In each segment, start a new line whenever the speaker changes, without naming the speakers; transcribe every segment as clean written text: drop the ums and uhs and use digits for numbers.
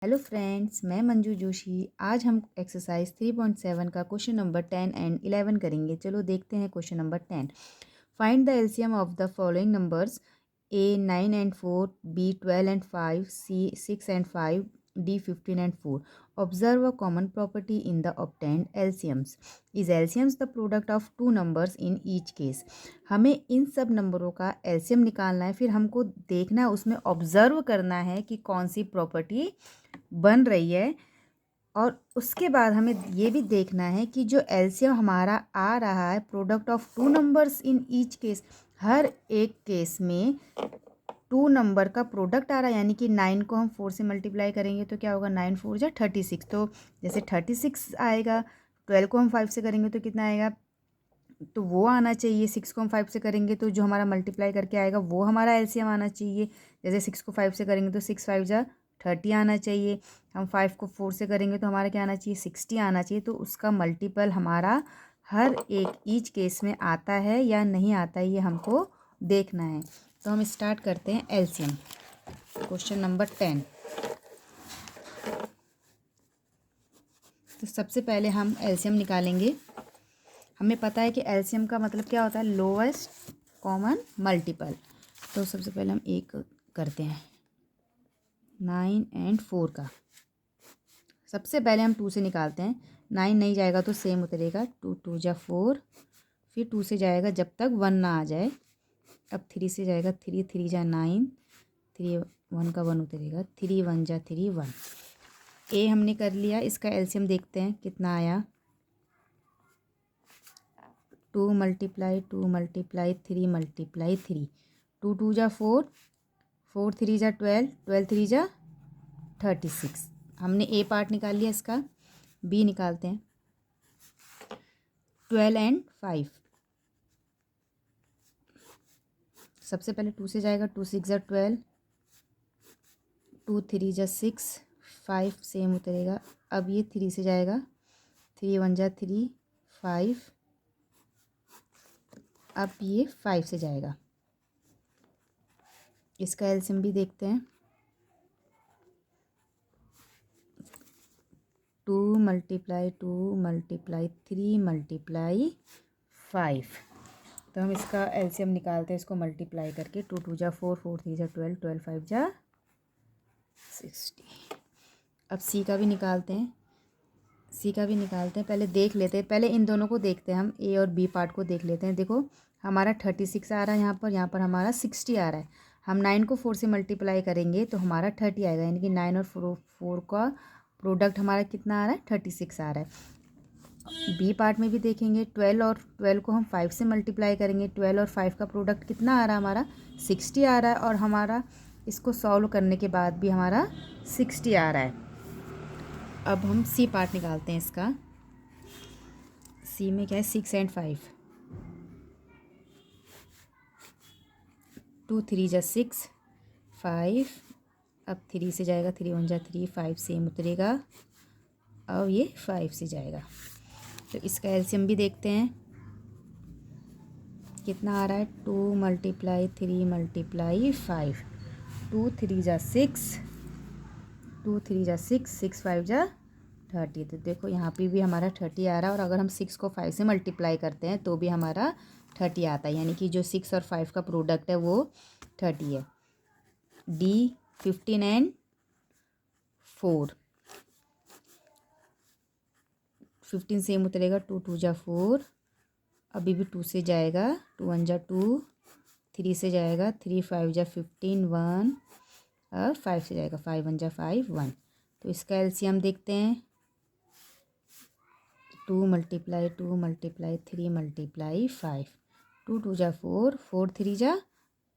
Hello friends, मैं मंजू जोशी। आज हम एक्सरसाइज 3.7 का क्वेश्चन नंबर 10 एंड 11 करेंगे। चलो देखते हैं question number 10। Find the LCM of the following numbers: A 9 and 4, B 12 and 5, C 6 and 5, D 15 and 4। Observe a common property in the obtained LCMs. Is LCMs the product of two numbers in each case. हमें इन सब नंबरों का LCM निकालना है, फिर हमको देखना है, उसमें ऑब्जर्व करना है कि कौन सी प्रॉपर्टी बन रही है। और उसके बाद हमें ये भी देखना है कि जो एलसीएम हमारा आ रहा है, product of two numbers in each case, हर एक केस में टू नंबर का प्रोडक्ट आ रहा है। यानी कि 9 को हम 4 से मल्टीप्लाई करेंगे तो क्या होगा, 9 4 जा 36। तो जैसे 36 आएगा। 12 को हम 5 से करेंगे तो कितना आएगा, तो वो आना चाहिए। 6 को हम 5 से करेंगे तो जो हमारा मल्टीप्लाई करके आएगा वो हमारा एलसीएम आना चाहिए। जैसे 6 को 5 से करेंगे तो 6 5 जा 30 आना चाहिए। हम 5 को 4 से करेंगे तो हमारा क्या आना चाहिए, 60 आना चाहिए। तो उसका मल्टीपल हमारा हर एक ईच केस में आता है या नहीं आता है, ये हमको देखना है। तो हम स्टार्ट करते हैं एलसीएम। Question number 10। तो सबसे पहले हम एलसीएम निकालेंगे। हमें पता है कि एलसीएम का मतलब क्या होता है, लोएस्ट कॉमन मल्टीपल। तो सबसे पहले हम एक करते हैं 9 एंड 4 का। सबसे पहले हम 2 से निकालते हैं। 9 नहीं जाएगा तो सेम उतरेगा, 2 2 जा 4, फिर 2 से जाएगा जब तक 1 ना आ जाए। अब 3 से जाएगा, 3 3 जा 9, 3 1 का 1 उतरेगा, 3 1 जा 3 1। ए हमने कर लिया। इसका एलसीएम देखते हैं कितना आया। 2 मल्टीप्लाई 2 मल्टीप्लाई 3 मल्टीप्लाई 3, 2 2 जा 4, 4 3 जा 12, 12 3 जा 36। हमने ए पार्ट निकाल लिया। इसका बी निकालते हैं। 12 एंड 5। सबसे पहले 2 से जाएगा, 2 6 जा 12, 2 3 जा 6, 5 सेम उतरेगा। अब ये 3 से जाएगा, 3 1 जा 3 5। अब ये 5 से जाएगा। इसका एलसीएम भी देखते हैं। 2 मल्टीप्लाई 2 मल्टीप्लाई 3 मल्टीप्लाई 5। तो हम इसका एलसीएम निकालते हैं, इसको मल्टीप्लाई करके। 2 2 जा 4, 4 3 जा 12, 12 5 जा 60। अब सी का भी निकालते हैं। पहले देख लेते हैं, पहले इन दोनों को देखते हैं। हम ए और बी पार्ट को देख लेते हैं। देखो हमारा 36 आ रहा है यहाँ पर हमारा 60 आ रहा है। हम 9 को 4 से मल्टीप्लाई करेंगे तो हमारा 30 आएगा। यानी कि 9 और 4 का प्रोडक्ट हमारा कितना आ रहा है, 36 आ रहा है। बी पार्ट में भी देखेंगे, 12 और 12 को हम 5 से मल्टीप्लाई करेंगे। 12 और 5 का प्रोडक्ट कितना आ रहा है, हमारा 60 आ रहा है। और हमारा इसको सॉल्व करने के बाद भी हमारा 60 आ रहा है। अब हम सी पार्ट निकालते हैं इसका। सी में क्या है, 6 एंड 5, 2 3 जा 6 5। अब 3 से जाएगा, 3 1 जा 3, 5 सेम उतरेगा। अब ये 5 से जाएगा। तो इसका एलसीएम भी देखते हैं कितना आ रहा है। 2 मल्टीप्लाई 3 मल्टीप्लाई 5, 2 3 जा 6, 2 3 जा 6, 6 5 जा 30। तो देखो यहाँ पे भी हमारा 30 आ रहा है। और अगर हम 6 को 5 से मल्टीप्लाई करते हैं तो भी हमारा 30 आता है। यानी कि जो 6 और 5 का प्रोडक्ट है वो 30 है। डी 15 एंड 4, 15 सेम उतरेगा। 2 2 जा 4, अभी भी 2 से जाएगा, 2 1 जा 2, 3 से जाएगा, 3 5 जा 15 1, और 5 से जाएगा, 5 1 जा 5 1। तो इसका एलसीएम देखते हैं। 2 मल्टीप्लाई 2 मल्टीप्लाई 3 मल्टीप्लाई 5, 2 2 जा 4, 4 3 जा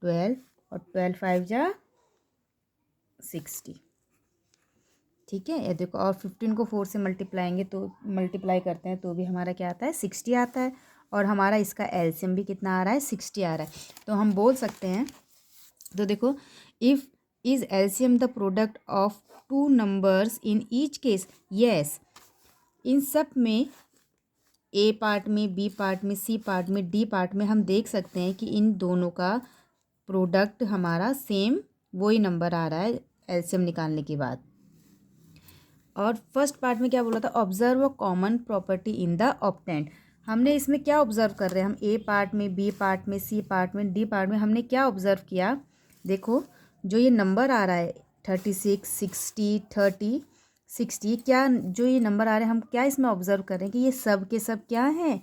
12, और 12 5 जा 60। ठीक है, ये देखो। और 15 को 4 से मल्टीप्लाई करते हैं तो भी हमारा क्या आता है, 60 आता है। और हमारा इसका एलसीएम भी कितना आ रहा है, 60 आ रहा है। तो हम बोल सकते हैं, तो देखो, if is LCM the product of two numbers in each case. Yes, इन सब में, ए पार्ट में, बी पार्ट में, सी पार्ट में, डी पार्ट में हम देख सकते हैं कि इन दोनों का प्रोडक्ट हमारा सेम वही नंबर आ रहा है एलसीएम निकालने के बाद। और फर्स्ट पार्ट में क्या बोला था, observe a common property in the obtained. हमने इसमें क्या ऑब्जर्व कर रहे हैं, हम ए पार्ट में, बी पार्ट में, सी पार्ट में, डी पार्ट में हमने क्या ऑब्जर्व किया। देखो जो ये नंबर आ रहा है 36, 60, 30, 60, क्या जो ये नंबर आ रहे हैं हम क्या इसमें ऑब्जर्व कर रहे हैं कि ये सब के सब क्या हैं,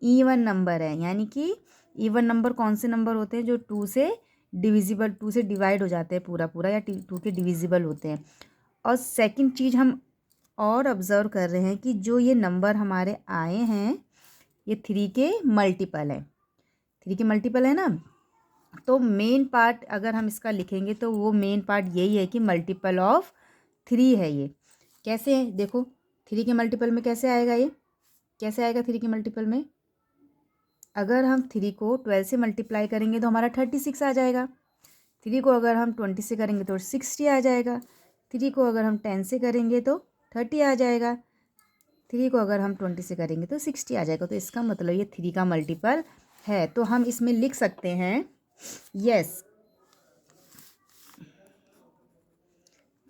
ईवन नंबर है। यानी कि ईवन नंबर कौन से नंबर होते हैं, जो टू से डिविजिबल, टू से डिवाइड हो जाते हैं पूरा पूरा, या टू के डिविजिबल होते हैं। और सेकंड चीज़ हम और ऑब्ज़र्व कर रहे हैं कि जो ये नंबर हमारे आए हैं ये 3 के मल्टीपल है, 3 के मल्टीपल है ना। तो मेन पार्ट अगर हम इसका लिखेंगे तो वो मेन पार्ट यही है कि मल्टीपल ऑफ 3 है ये। कैसे है देखो, 3 के मल्टीपल में कैसे आएगा, ये कैसे आएगा 3 के मल्टीपल में, अगर हम 3 को 12 से मल्टीप्लाई करेंगे तो हमारा 36 आ जाएगा। 3 को अगर हम 20 से करेंगे तो 60 आ जाएगा। 3 को अगर हम 10 से करेंगे तो 30 आ जाएगा। 3 को अगर हम 20 से करेंगे तो 60 आ जाएगा। तो इसका मतलब ये 3 का मल्टीपल है। तो हम इसमें लिख सकते हैं yes,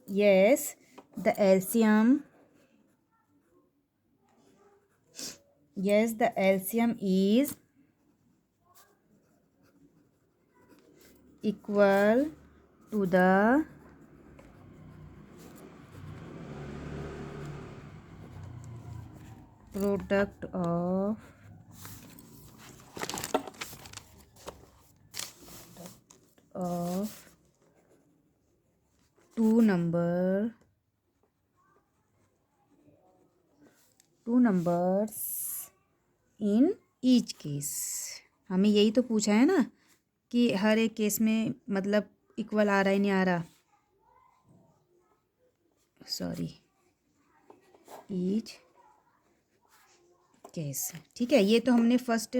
yes the LCM, yes the LCM is equal to the product of two numbers in each case। हमें यही तो पूछा है ना कि हर एक केस में मतलब इक्वल आ रहा है नहीं आ रहा, सॉरी ईच केस। ठीक है, ये तो हमने फर्स्ट,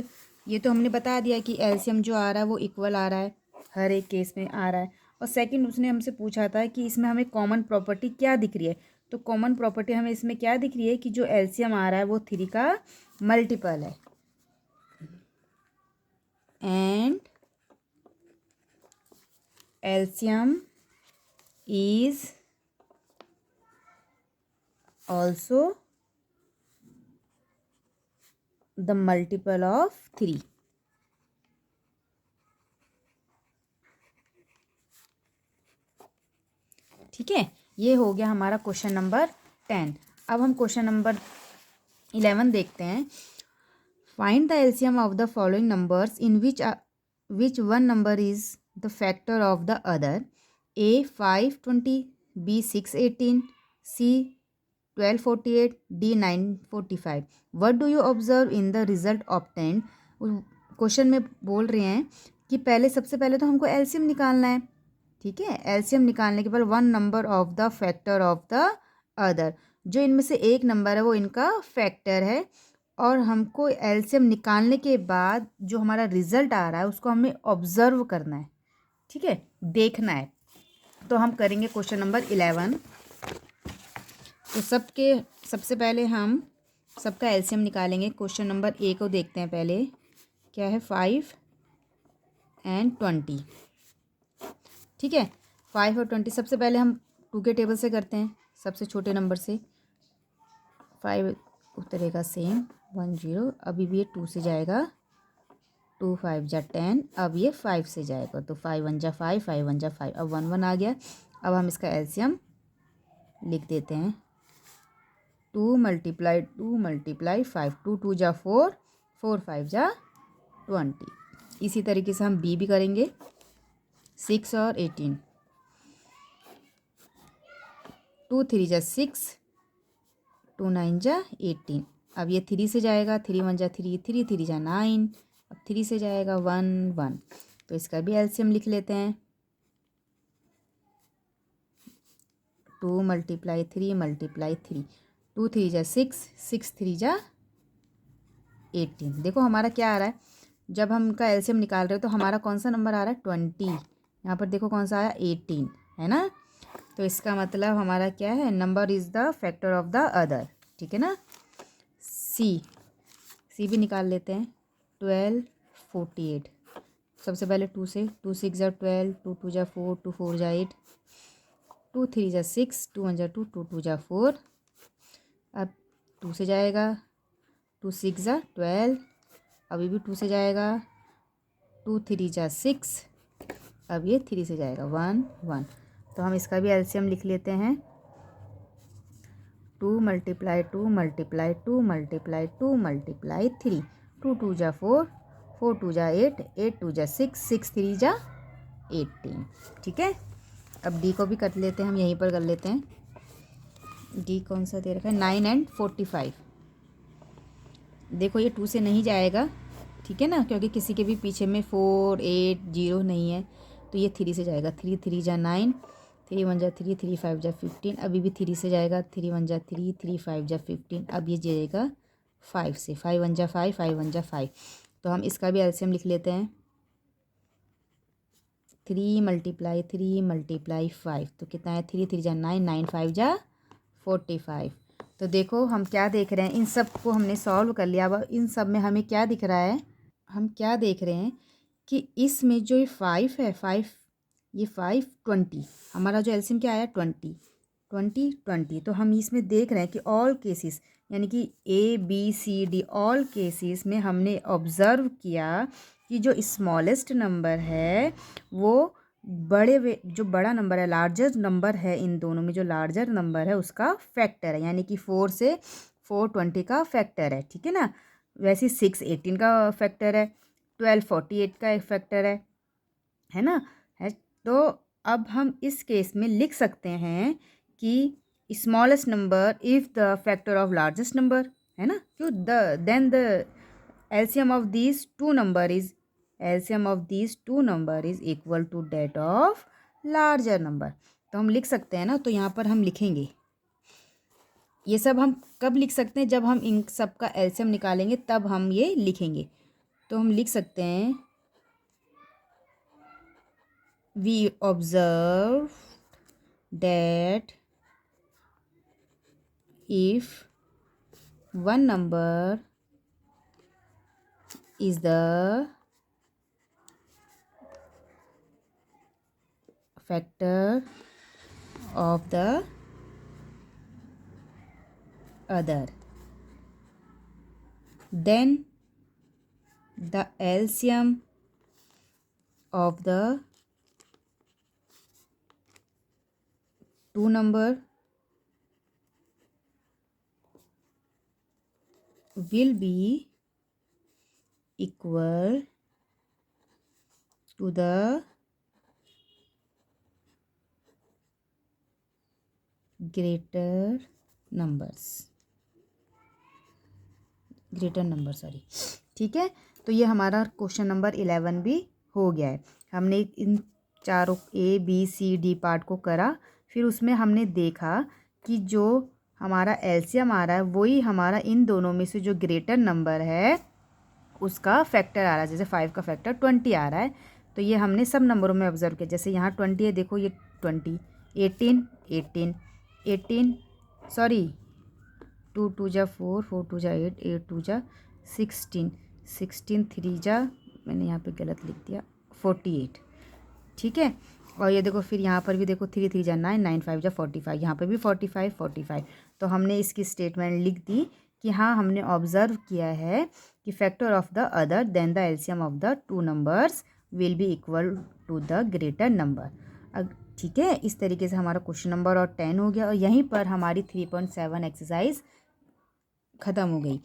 ये तो हमने बता दिया कि एलसीएम जो आ रहा है वो इक्वल आ रहा है, हर एक केस में आ रहा है। और सेकंड उसने हमसे पूछा था कि इसमें हमें कॉमन प्रॉपर्टी क्या दिख रही है। तो कॉमन प्रॉपर्टी हमें इसमें क्या दिख रही है कि जो एलसीएम आ रहा है वो 3 का मल्टीपल है। And LCM is also the multiple of 3। ठीक है, ये हो गया हमारा क्वेश्चन नंबर 10। अब हम क्वेश्चन नंबर 11 देखते हैं। Find the LCM of the following numbers in which one number is the factor of the other. A 520, B 618, C 1248, D 945। What do you observe in the result obtained. Question में बोल रहे हैं कि पहले, सबसे पहले तो हमको एलसीएम निकालना है। ठीक है, एलसीएम निकालने के बाद one number of the factor of the other, जो इनमें से एक नंबर है वो इनका फैक्टर है। और हमको एलसीएम निकालने के बाद जो हमारा रिजल्ट आ रहा है उसको हमें ऑब्जर्व करना है। ठीक है, देखना है। तो हम करेंगे क्वेश्चन नंबर 11। तो सबसे पहले हम सबका एलसीएम निकालेंगे। क्वेश्चन नंबर ए को देखते हैं पहले, क्या है 5 and 20। ठीक है, 5 और 20 सबसे पहले हम 2 के टेबल से करते हैं, सबसे छोटे नंबर से। 5 उतरेगा सेम 1 0, अभी भी ये 2 से जाएगा, 2 5 जा 10, अब ये 5 से जाएगा तो 5 1 जा 5, 5 1 जा 5, अब 1 1 आ गया। अब हम इसका एलसीएम लिख देते हैं, 2 मल्टीप्लाई 5, 2 2 जा 4, 4 5 जा 20। इसी तरीके से हम बी भी करेंगे, 6 और 18, 2 3 जा 6, 2 9 जा 18। अब ये 3 से जाएगा, 3 1 जा 3, 3 3 जा 9, अब 3 से जाएगा 1 1। तो इसका भी एलसीएम लिख लेते हैं, 2 मल्टीप्लाई 3, 2 3 जा 6, 6 3 जा 18। देखो हमारा क्या आ रहा है, जब हम इनका एलसीएम निकाल रहे हो तो हमारा कौन सा नंबर आ रहा है 20। यहाँ पर देखो कौन सा आया 18, है ना। तो इसका मतलब हमारा क्या है, number is the factor of the other. ठीक है ना। सी भी निकाल लेते हैं, 12 48। सबसे पहले 2 से, 2 6 जा 12, 2 2 जा 4, 2 4 जा 8, 2 3 जा 6, 2 1 जा 2, 2 2 जा 4, अब 2 से जाएगा, 2 6 जा 12, अभी भी 2 से जाएगा, 2 3 जा 6, अब ये 3 से जाएगा 1 1। तो हम इसका भी एलसीएम लिख लेते हैं। 2 × 2 × 2 × 2 × 3, 2 2 जा 4, 4 2 जा 8, 8 2 जा 6, 6 3 जा 18। ठीक है, अब डी को भी कर लेते हैं, हम यहीं पर कर लेते हैं। डी कौन सा दे रखा है, 9 एंड 45। देखो ये 2 से नहीं जाएगा, ठीक है ना, क्योंकि किसी के भी पीछे में 4 8 0 नहीं है, तो ये 3 से जाएगा। 3 3 जा 9, 3 1 जा 3, 3 5 जा 15, अभी भी 3 से जाएगा। 3 1 जा 3, 3 5 जा 15, अब ये जाएगा 5 से। 5 1 जा 5, 5 1 जा 5। तो हम इसका भी एलसीएम लिख लेते हैं। 3 × 3 × 5, तो कितना है, 3 3 जा 9, 9 5 जा 45। तो देखो हम क्या देख रहे हैं, इन सब को हमने सॉल्व कर लिया। अब इन सब में हमें क्या दिख रहा है, हम क्या देख रहे हैं कि इसमें जो ये 5 है, 5 ये 5 20, हमारा जो एलसीएम क्या आया 20 20 20। तो हम इसमें देख रहे हैं कि ऑल केसेस, यानी कि A B C D all cases में हमने ऑब्ज़र्व किया कि जो स्मॉलेस्ट नंबर है वो जो बड़ा नंबर है, लार्जर नंबर है, इन दोनों में जो लार्जर नंबर है उसका फैक्टर है, यानी कि 4 से 420 का फैक्टर है। ठीक है ना, वैसे 6 18 का फैक्टर है, 12 48 का एक फैक्टर है ना, है। तो अब हम इस केस में लिख सकते हैं कि smallest number if the factor of largest number, है ना, क्यों then the LCM of these two number is equal to that of larger number। तो हम लिख सकते हैं ना, तो यहाँ पर हम लिखेंगे, ये सब हम कब लिख सकते हैं, जब हम इन सब का एलसीएम निकालेंगे तब हम ये लिखेंगे। तो हम लिख सकते हैं, we observe that if one number is the factor of the other, then the LCM of the two number will be equal to the greater number sorry. ठीक है, तो ये हमारा क्वेश्चन नंबर 11 भी हो गया है। हमने इन चारों A B C D part को करा, फिर उसमें हमने देखा कि जो हमारा एलसीएम आ रहा है वही हमारा इन दोनों में से जो ग्रेटर नंबर है उसका फैक्टर आ रहा है। जैसे 5 का फैक्टर 20 आ रहा है, तो ये हमने सब नंबरों में ऑब्जर्व किया। जैसे यहाँ 20 है, देखो ये 20, 18 18 18 सॉरी 2 2 जा 4, 4 2 जा 8, 8 2 जा 16, 16 3 जा, मैंने यहाँ पे गलत लिख दिया, 48। ठीक है, और ये देखो फिर यहाँ पर भी देखो 3 3 जा 9, 9 5 जा 45, यहाँ पे भी 45 45। तो हमने इसकी स्टेटमेंट लिख दी कि हाँ हमने ऑब्जर्व किया है कि factor of the other than the LCM of the two numbers will be equal to the greater number. ठीक है, इस तरीके से हमारा क्वेश्चन नंबर और 10 हो गया, और यहीं पर हमारी 3.7 एक्सरसाइज ख़त्म हो गई।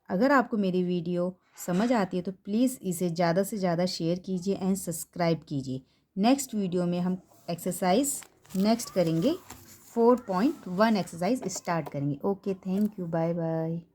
अगर आपको मेरी वीडियो समझ आती है तो प्लीज़ इसे ज़्यादा से ज़्यादा शेयर कीजिए एंड सब्सक्राइब कीजिए। नेक्स्ट वीडियो में हम एक्सरसाइज नेक्स्ट करेंगे, 4.1 एक्सरसाइज स्टार्ट करेंगे। Okay, thank you, bye bye.